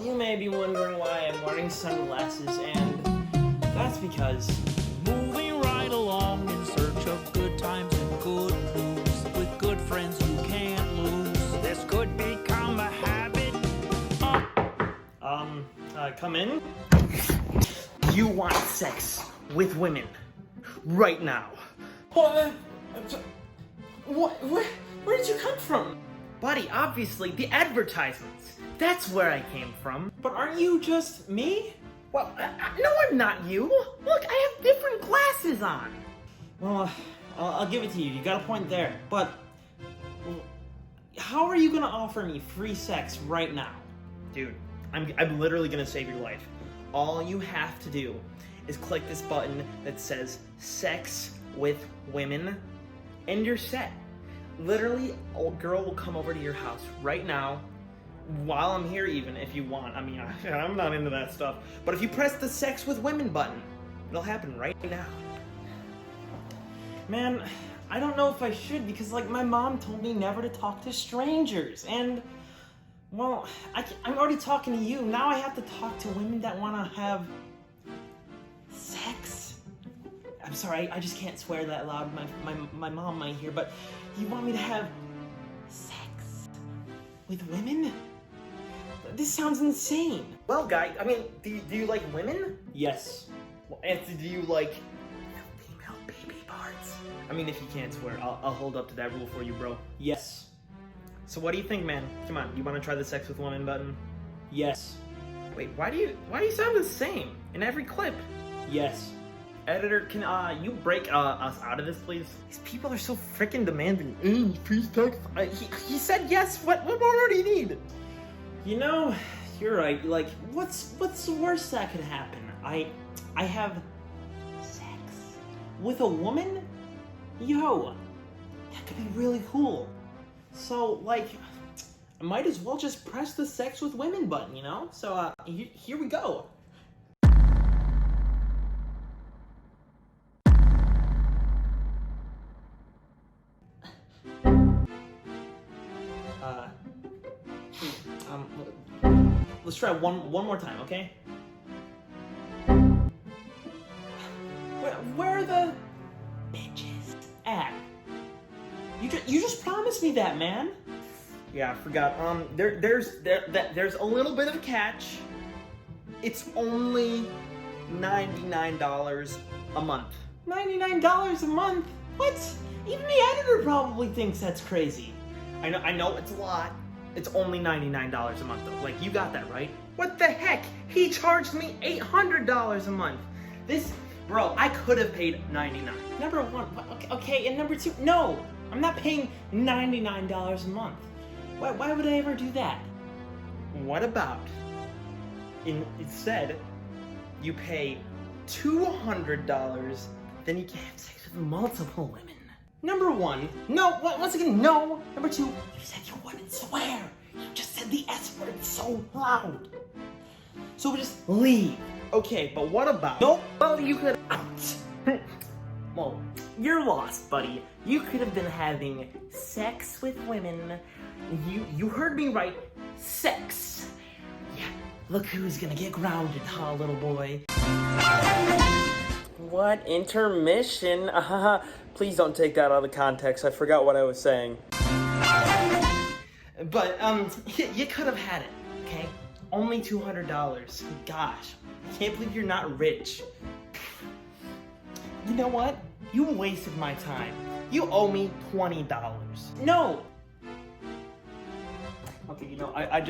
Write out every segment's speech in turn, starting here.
You may be wondering why I'm wearing sunglasses, and that's because Moving right along in search of good times and good news. With good friends you can't lose. This could become a habit. Come in. You want sex with women right now. What? Where did you come from? Buddy, obviously, the advertisements. That's where I came from. But aren't you just me? Well, no, I'm not you. Look, I have different glasses on. Well, I'll give it to you. You got a point there. But how are you gonna offer me free sex right now? Dude, I'm literally gonna save your life. All you have to do is click this button that says sex with women, and you're set. Literally, a girl will come over to your house right now, while I'm here even, if you want. I mean, I'm not into that stuff. But if you press the sex with women button, it'll happen right now. Man, I don't know if I should, because like my mom told me never to talk to strangers. And, well, I'm already talking to you. Now I have to talk to women that want to have sex. I'm sorry, I just can't swear that loud. My mom might hear, but you want me to have sex with women? This sounds insane. Well, guy, I mean, do you like women? Yes. Well, Anthony, do you like female baby parts? I mean, if you can't swear, I'll hold up to that rule for you, bro. Yes. So what do you think, man? Come on, you want to try the sex with women button? Yes. Wait, why do you sound the same in every clip? Yes. Editor, can you break us out of this, please? These people are so freaking demanding. Please text. He said yes. What more do you need? You know, you're right. Like, what's the worst that could happen? I have sex with a woman? Yo, that could be really cool. So, like, I might as well just press the sex with women button, you know? So, here we go. Let's try one more time, okay? Where are the bitches at? You just promised me that, man. Yeah, I forgot. There's a little bit of a catch. It's only $99 a month. $99 a month? What? Even the editor probably thinks that's crazy. I know it's a lot. It's only $99 a month though. Like, you got that, right? What the heck? He charged me $800 a month. Bro, I could have paid $99. Number one, okay, and number two, no, I'm not paying $99 a month. Why would I ever do that? What about instead you pay $200, then you can have sex with multiple women? Number one, no, once again, no. Number two, you said you wouldn't swear. You just said the S word so loud. So just leave. Okay, but what about... Nope, well, you could... Well, you're lost, buddy. You could have been having sex with women. You heard me right. Sex. Yeah, look who's gonna get grounded, huh, little boy? What? Intermission? Please don't take that out of context. I forgot what I was saying. But, you could have had it, okay? Only $200. Gosh, I can't believe you're not rich. You know what? You wasted my time. You owe me $20. No! Okay, you know, I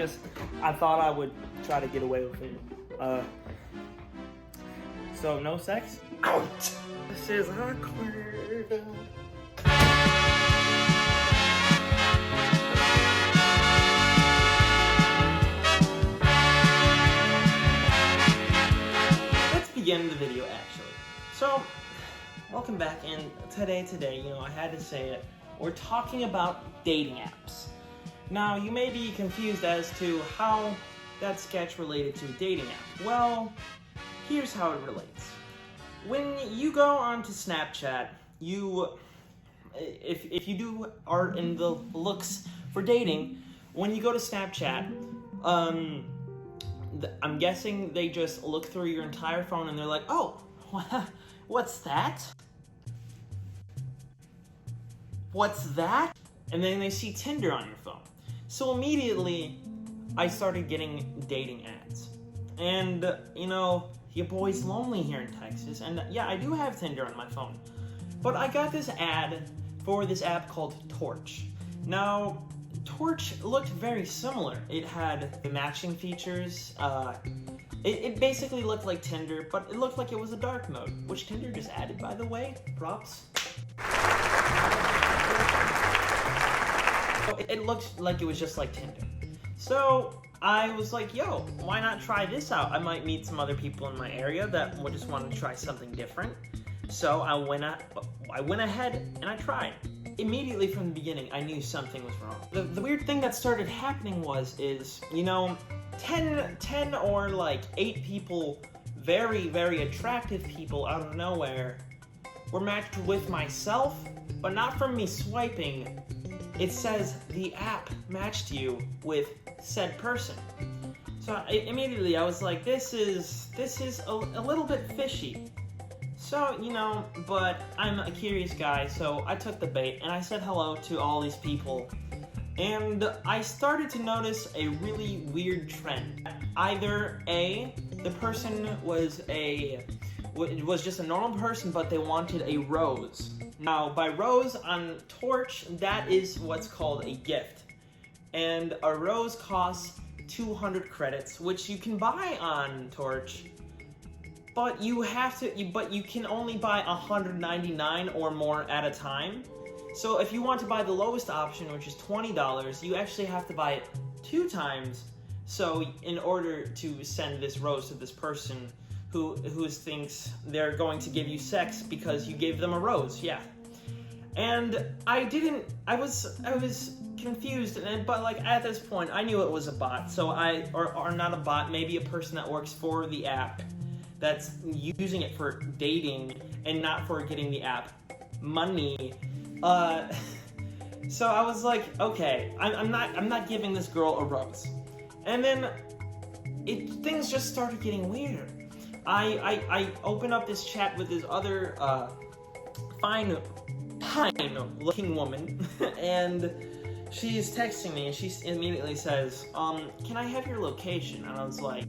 thought I would try to get away with it. So, no sex? Out! This is awkward. Let's begin the video, actually. So, welcome back, and today, you know, I had to say it. We're talking about dating apps. Now, you may be confused as to how that sketch related to a dating app. Well, here's how it relates. When you go onto Snapchat, if you are in the looks for dating, when you go to Snapchat, I'm guessing they just look through your entire phone and they're like, oh, what's that? What's that? And then they see Tinder on your phone. So immediately, I started getting dating ads. And, you know, your boy's lonely here in Texas. And yeah, I do have Tinder on my phone. But I got this ad for this app called Torch. Now, Torch looked very similar. It had the matching features. It basically looked like Tinder, but it looked like it was a dark mode, which Tinder just added, by the way. Props. It looked like it was just like Tinder. So I was like, yo, why not try this out? I might meet some other people in my area that would just want to try something different. So I went ahead and I tried. Immediately from the beginning, I knew something was wrong. The weird thing that started happening is, you know, 10 or like 8 people, very, very attractive people out of nowhere, were matched with myself, but not from me swiping. It says the app matched you with said person. So immediately I was like, this is a little bit fishy. So, you know, but I'm a curious guy, so I took the bait and I said hello to all these people. And I started to notice a really weird trend. Either A, the person was just a normal person, but they wanted a rose. Now, by rose on Torch, that is what's called a gift. And a rose costs 200 credits, which you can buy on Torch. But you can only buy 199 or more at a time. So if you want to buy the lowest option, which is $20, you actually have to buy it 2 times. So in order to send this rose to this person who thinks they're going to give you sex because you gave them a rose, yeah. And I was confused, but like at this point I knew it was a bot. So or not a bot, maybe a person that works for the app, that's using it for dating and not for getting the app money. So I was like, okay, I'm not giving this girl a rose. And then things just started getting weirder. I opened up this chat with this other fine looking woman, and she's texting me, and she immediately says, can I have your location? And I was like,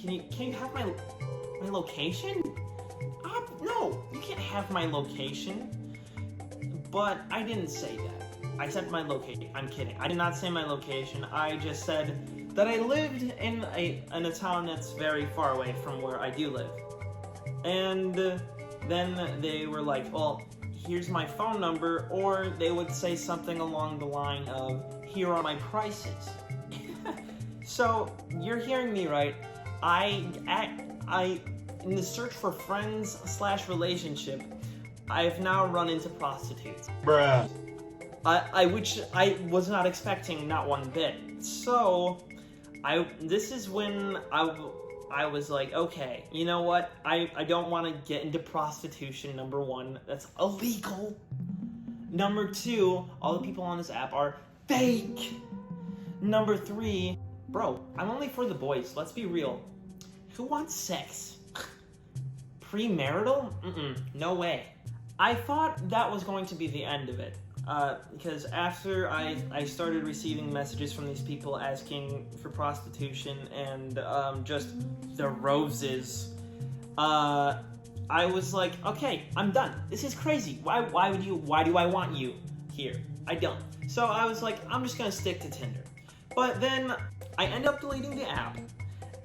Can you have my location? No, you can't have my location. But I didn't say that. I said my location. I'm kidding. I did not say my location. I just said that I lived in a town that's very far away from where I do live. And then they were like, well, here's my phone number, or they would say something along the line of, here are my prices. So you're hearing me right. In the search for friends/relationship, I've now run into prostitutes. Bruh. Which I was not expecting, not one bit. So, this is when I was like, okay, you know what? I don't want to get into prostitution, number 1. That's illegal. Number 2, all the people on this app are fake. Number 3, bro, I'm only for the boys. Let's be real. Who wants sex? Premarital? No way. I thought that was going to be the end of it. Because after I started receiving messages from these people asking for prostitution and just the roses, I was like, okay, I'm done. This is crazy. Why do I want you here? I don't. So I was like, I'm just gonna stick to Tinder. But then I ended up deleting the app,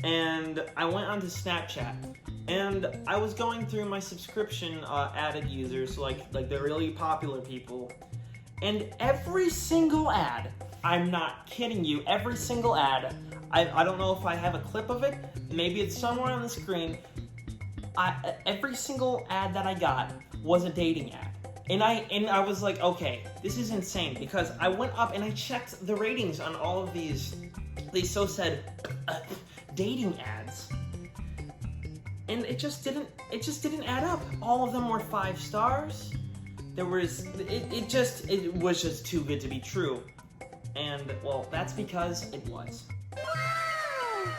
and I went onto Snapchat, and I was going through my subscription added users, like the really popular people, and every single ad, I'm not kidding you, every single ad, I don't know if I have a clip of it, maybe it's somewhere on the screen, every single ad that I got was a dating ad. And I was like, okay, this is insane, because I went up and I checked the ratings on all of these so-said dating ads, and it just didn't add up. All of them were 5 stars. It was just too good to be true, and well, that's because it was. Wow!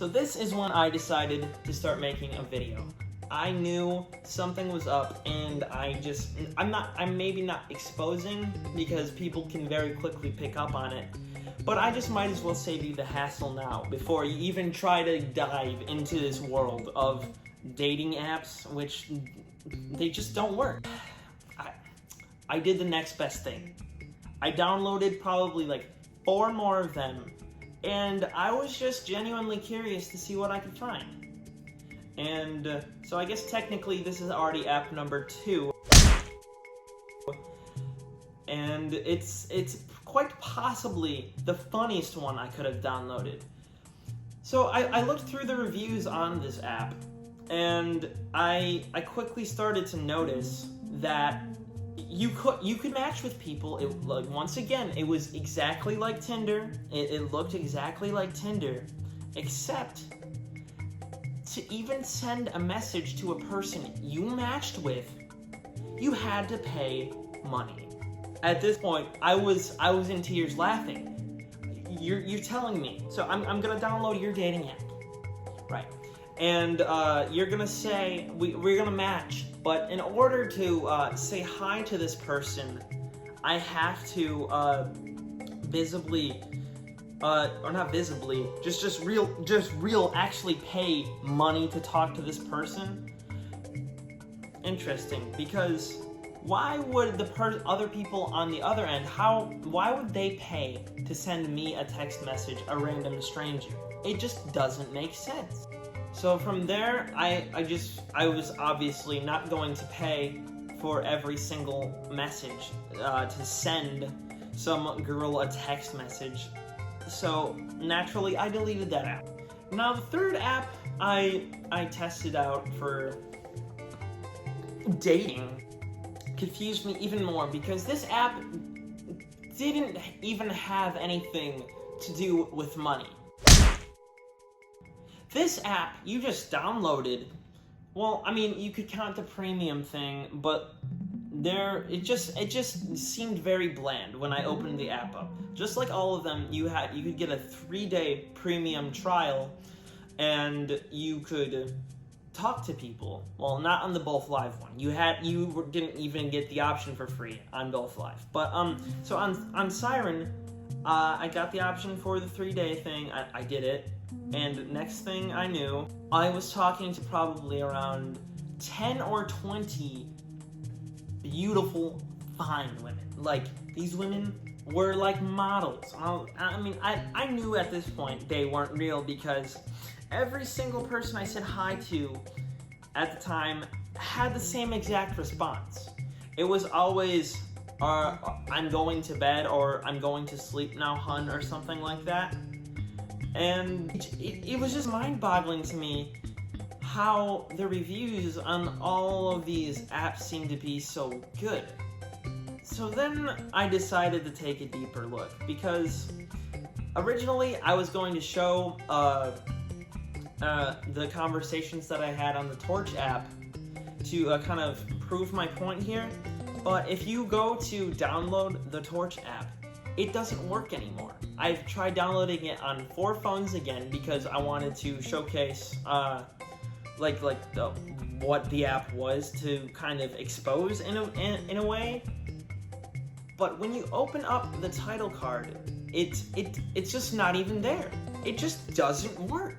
So this is when I decided to start making a video. I knew something was up, and I'm maybe not exposing because people can very quickly pick up on it, but I just might as well save you the hassle now before you even try to dive into this world of dating apps, which they just don't work. I did the next best thing. I downloaded probably like 4 more of them, and I was just genuinely curious to see what I could find. And so I guess technically this is already app number 2, and it's quite possibly the funniest one I could have downloaded. So I looked through the reviews on this app, and I quickly started to notice that you could match with people. Once again, it was exactly like Tinder. It looked exactly like Tinder, except to even send a message to a person you matched with, you had to pay money. At this point, I was in tears laughing. You're telling me. So I'm gonna download your dating app, right? And you're gonna say we're gonna match, but in order to say hi to this person, I have to visibly. Or not visibly, just real actually pay money to talk to this person. Interesting, because why would the other people on the other end, why would they pay to send me a text message, a random stranger? It just doesn't make sense. So from there, I was obviously not going to pay for every single message to send some girl a text message. So naturally, I deleted that app. Now the third app I tested out for dating confused me even more, because this app didn't even have anything to do with money. This app you just downloaded. Well, I mean, you could count the premium thing, but it just seemed very bland when I opened the app up. Just like all of them, you could get a 3-day premium trial, and you could talk to people. Well, not on the Both Live one. You didn't even get the option for free on Both Live. But so on Siren, I got the option for the 3-day thing. I did it, and next thing I knew, I was talking to probably around 10 or 20 beautiful, fine women. Like, these women were like models. I mean, I knew at this point they weren't real, because every single person I said hi to at the time had the same exact response. It was always, I'm going to bed, or I'm going to sleep now, hun, or something like that. And it was just mind-boggling to me how the reviews on all of these apps seem to be so good. So then I decided to take a deeper look, because originally I was going to show the conversations that I had on the Torch app to kind of prove my point here, but if you go to download the Torch app, it doesn't work anymore. I've tried downloading it on 4 phones again because I wanted to showcase what the app was, to kind of expose in a way. But when you open up the title card, it's just not even there. It just doesn't work.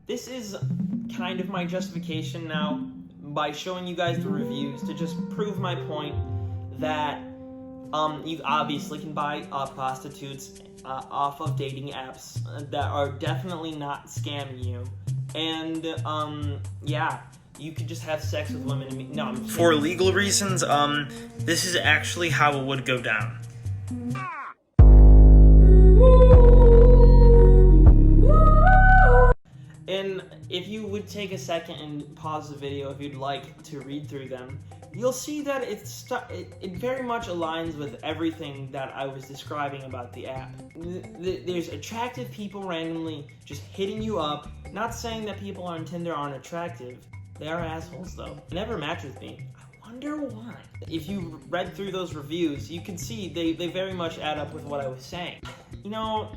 This is kind of my justification now, by showing you guys the reviews, to just prove my point that you obviously can buy prostitutes off of dating apps that are definitely not scamming you, and yeah, you could just have sex with women. No, for legal reasons, this is actually how it would go down. And if you would take a second and pause the video if you'd like to read through them, you'll see that it very much aligns with everything that I was describing about the app. There's attractive people randomly just hitting you up. Not saying that people on Tinder aren't attractive. They are assholes, though. Never match with me. I wonder why. If you read through those reviews, you can see they very much add up with what I was saying. You know,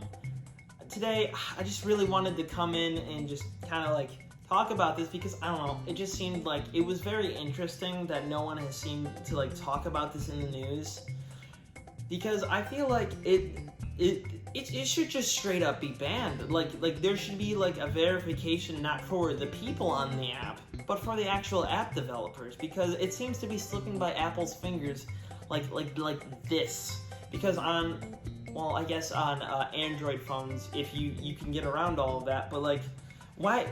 today I just really wanted to come in and just kind of like talk about this because I don't know, it just seemed like it was very interesting that no one has seemed to like talk about this in the news, because I feel like it should just straight up be banned. Like there should be like a verification not for the people on the app, but for the actual app developers, because it seems to be slipping by Apple's fingers like this. Because on, well, I guess on Android phones, if you can get around all of that, but like, why?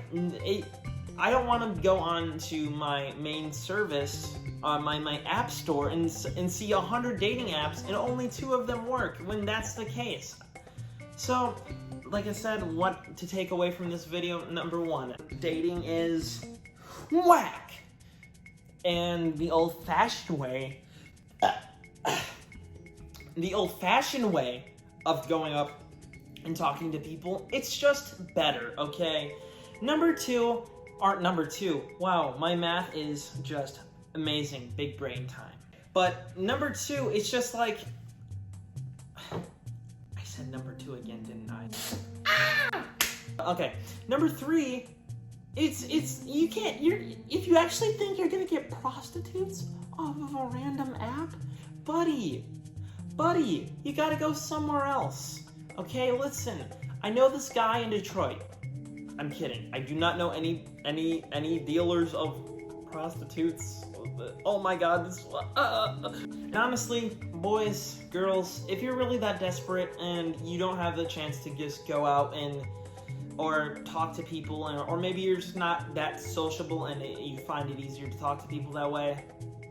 I don't want to go on to my main service, my app store, and see 100 dating apps and only 2 of them work, when that's the case. So, like I said, what to take away from this video? Number 1, dating is whack. And the old-fashioned way, of going up and talking to people, it's just better, okay? Number two, wow, my math is just amazing, big brain time. But number 2, it's just like, I said number 2 again, didn't I? Okay, number 3, if you actually think you're gonna get prostitutes off of a random app, buddy, you gotta go somewhere else. Okay, listen, I know this guy in Detroit. I'm kidding. I do not know any dealers of prostitutes. Oh my god, this. And honestly, boys, girls, if you're really that desperate and you don't have the chance to just go out or talk to people, or maybe you're just not that sociable and you find it easier to talk to people that way,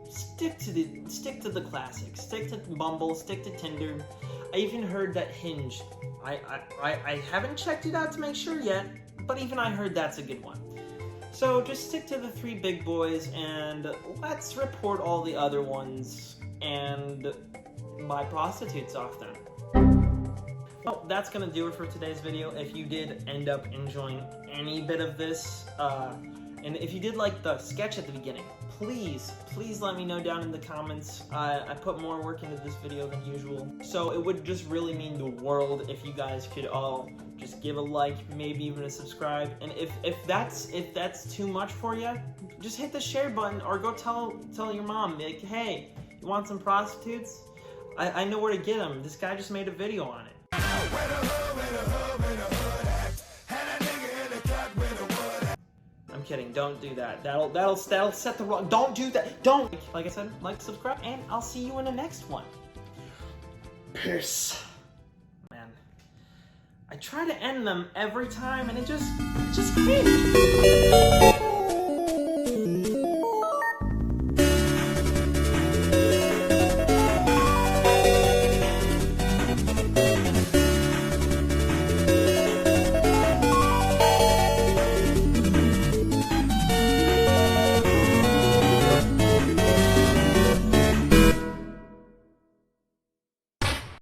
stick to the classics. Stick to Bumble, stick to Tinder. I even heard that Hinge. I haven't checked it out to make sure yet, but even I heard that's a good one. So just stick to the 3 big boys and let's report all the other ones and buy prostitutes off them. Well, that's gonna do it for today's video. If you did end up enjoying any bit of this, and if you did like the sketch at the beginning, please let me know down in the comments. I put more work into this video than usual, so it would just really mean the world if you guys could all just give a like, maybe even a subscribe. And if that's too much for you, just hit the share button or go tell your mom, like, hey, you want some prostitutes? I know where to get them. This guy just made a video on it. I'm kidding, don't do that. That'll set the wrong. Don't do that. Don't. Like I said, like, subscribe, and I'll see you in the next one. Peace. Man, I try to end them every time, and it just cringe.